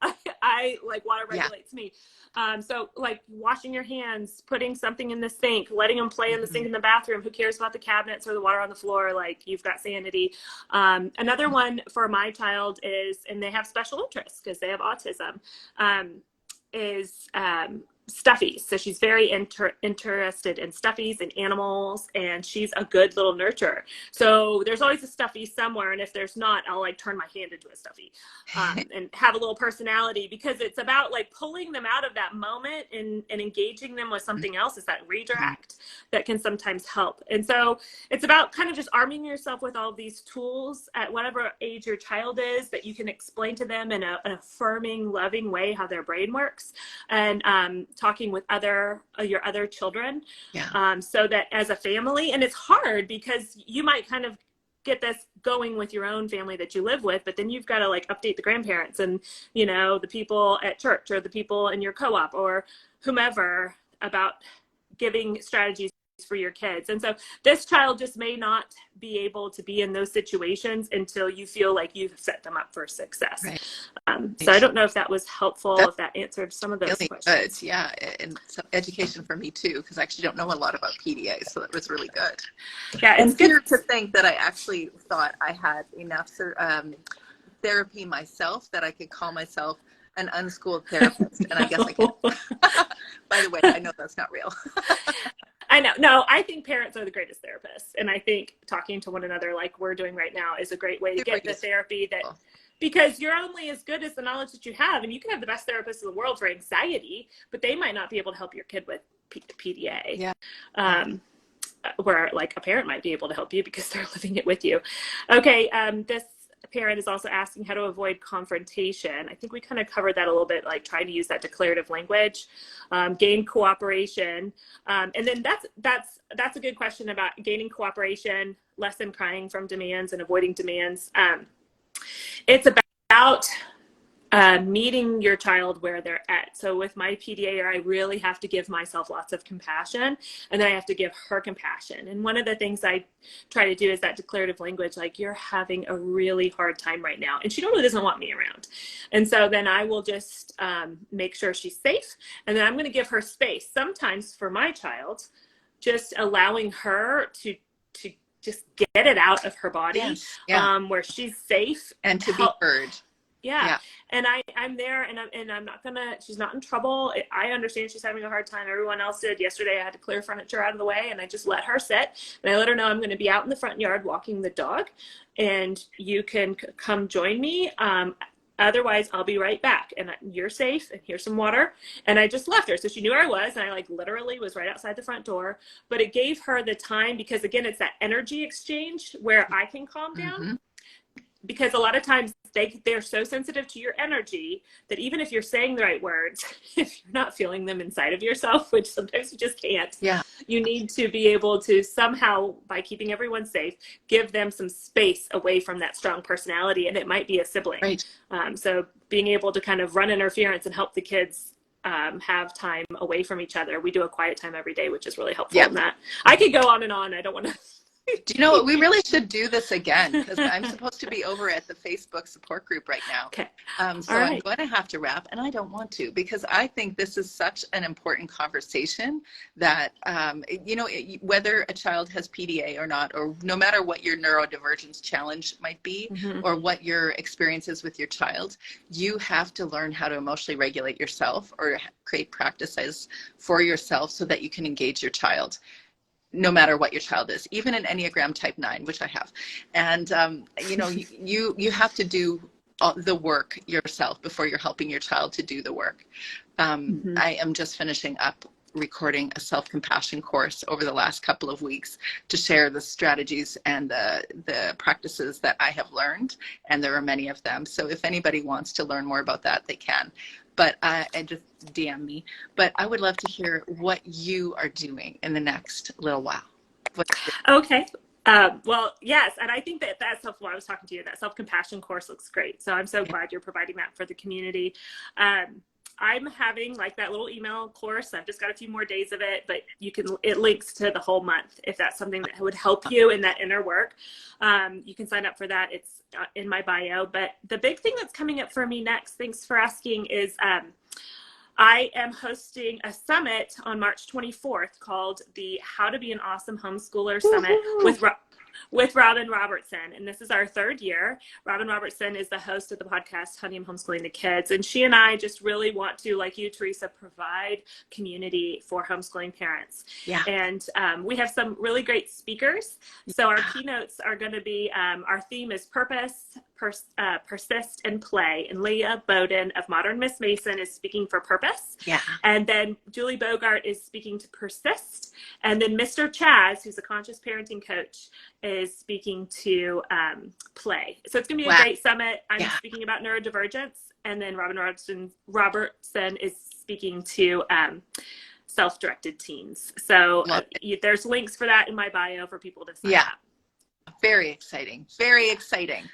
I water regulates me. So washing your hands, putting something in the sink, letting them play in the sink in the bathroom. Who cares about the cabinets or the water on the floor? You've got sanity. Another one for my child is, and they have special interests because they have autism, is stuffies. So she's very interested in stuffies and animals, and she's a good little nurturer. So there's always a stuffy somewhere, and if there's not, I'll like turn my hand into a stuffy and have a little personality, because it's about like pulling them out of that moment and engaging them with something else. Is that redirect that can sometimes help. And so it's about kind of just arming yourself with all these tools at whatever age your child is, that you can explain to them in an affirming, loving way how their brain works, and talking with your other children, so that as a family, and it's hard because you might kind of get this going with your own family that you live with, but then you've got to like update the grandparents and, you know, the people at church or the people in your co-op or whomever about giving strategies for your kids. And so this child just may not be able to be in those situations until you feel like you've set them up for success. Right. So I don't know if that was helpful, That's if that answered some of those really questions. good. Yeah, and some education for me too, because I actually don't know a lot about PDA, so that was really good. Yeah, it's and good here to think that I actually thought I had enough therapy myself that I could call myself an unschooled therapist, and I guess I can. By the way, I know that's not real. I know. No, I think parents are the greatest therapists. And I think talking to one another like we're doing right now is a great way to get the therapy that, because you're only as good as the knowledge that you have. And you can have the best therapist in the world for anxiety, but they might not be able to help your kid with PDA. Yeah. Where like a parent might be able to help you because they're living it with you. Okay. This parent is also asking how to avoid confrontation. I think we kind of covered that a little bit, like trying to use that declarative language, gain cooperation. And then that's a good question about gaining cooperation, lessen crying from demands and avoiding demands. It's about meeting your child where they're at. So with my PDA, I really have to give myself lots of compassion, and then I have to give her compassion. And one of the things I try to do is that declarative language, like, you're having a really hard time right now, and she totally doesn't want me around. And so then I will just make sure she's safe, and then I'm going to give her space. Sometimes for my child, just allowing her to just get it out of her body, where she's safe and to be heard. Yeah. And I'm there, and I'm not gonna, she's not in trouble. I understand she's having a hard time. Everyone else did. Yesterday I had to clear furniture out of the way, and I just let her sit, and I let her know I'm going to be out in the front yard walking the dog, and you can come join me. Otherwise I'll be right back, and you're safe, and here's some water. And I just left her. So she knew where I was, and I like literally was right outside the front door, but it gave her the time, because again, it's that energy exchange where I can calm down. Because a lot of times they're so sensitive to your energy that even if you're saying the right words, if you're not feeling them inside of yourself, which sometimes you just can't, you need to be able to somehow, by keeping everyone safe, give them some space away from that strong personality. And it might be a sibling. Right. So being able to kind of run interference and help the kids have time away from each other. We do a quiet time every day, which is really helpful in that. I could go on and on. I don't want to. Do you know what? We really should do this again, because I'm supposed to be over at the Facebook support group right now. Okay. So I'm going to have to wrap, and I don't want to, because I think this is such an important conversation that, you know, whether a child has PDA or not, or no matter what your neurodivergence challenge might be, or what your experience is with your child, you have to learn how to emotionally regulate yourself, or create practices for yourself so that you can engage your child, no matter what your child is, even an Enneagram type 9, which I have. And, you know, you have to do the work yourself before you're helping your child to do the work. I am just finishing up recording a self-compassion course over the last couple of weeks to share the strategies and the practices that I have learned. And there are many of them. So if anybody wants to learn more about that, they can. But and just DM me. But I would love to hear what you are doing in the next little while. Okay. Well, yes. And I think that's helpful. I was talking to you, that self-compassion course looks great. So I'm so glad you're providing that for the community. I'm having like that little email course. I've just got a few more days of it, but it links to the whole month. If that's something that would help you in that inner work, you can sign up for that. It's in my bio. But the big thing that's coming up for me next, thanks for asking, is I am hosting a summit on March 24th called the How to Be an Awesome Homeschooler Summit with Robin Robertson. And this is our third year. Robin Robertson is the host of the podcast, Honey, I'm Homeschooling the Kids. And she and I just really want to, like you, Teresa, provide community for homeschooling parents. Yeah. And we have some really great speakers. So our keynotes are going to be, our theme is purpose, persist, and play. And Leah Bowden of Modern Miss Mason is speaking for purpose. Yeah. And then Julie Bogart is speaking to persist. And then Mr. Chaz, who's a conscious parenting coach, is speaking to play. So it's going to be a great summit. I'm speaking about neurodivergence. And then Robin Robertson is speaking to self-directed teens. So there's links for that in my bio for people to sign up. Very exciting. Very exciting.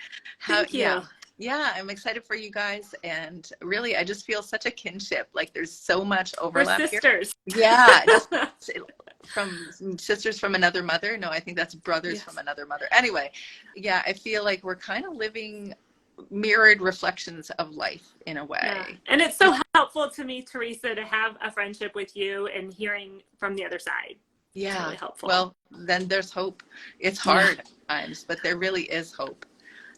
Thank you. Yeah, I'm excited for you guys. And really, I just feel such a kinship. Like there's so much overlap. We're sisters. Here. Yeah. From sisters from another mother. No, I think that's brothers from another mother. Anyway, yeah, I feel like we're kind of living mirrored reflections of life in a way. Yeah. And it's so helpful to me, Teresa, to have a friendship with you and hearing from the other side. Yeah. It's really helpful. Well, then there's hope. It's hard at times, but there really is hope.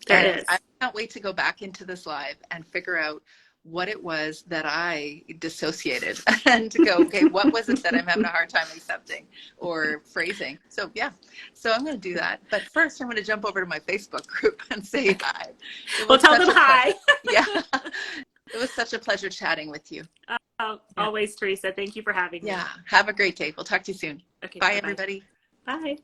There is. I can't wait to go back into this live and figure out what it was that I dissociated and to go, okay, what was it that I'm having a hard time accepting or phrasing? So so I'm going to do that. But first I'm going to jump over to my Facebook group and say hi. Well, tell them hi. Yeah. It was such a pleasure chatting with you. Always, Teresa. Thank you for having me. Yeah. Have a great day. We'll talk to you soon. Okay. Bye, everybody. Bye.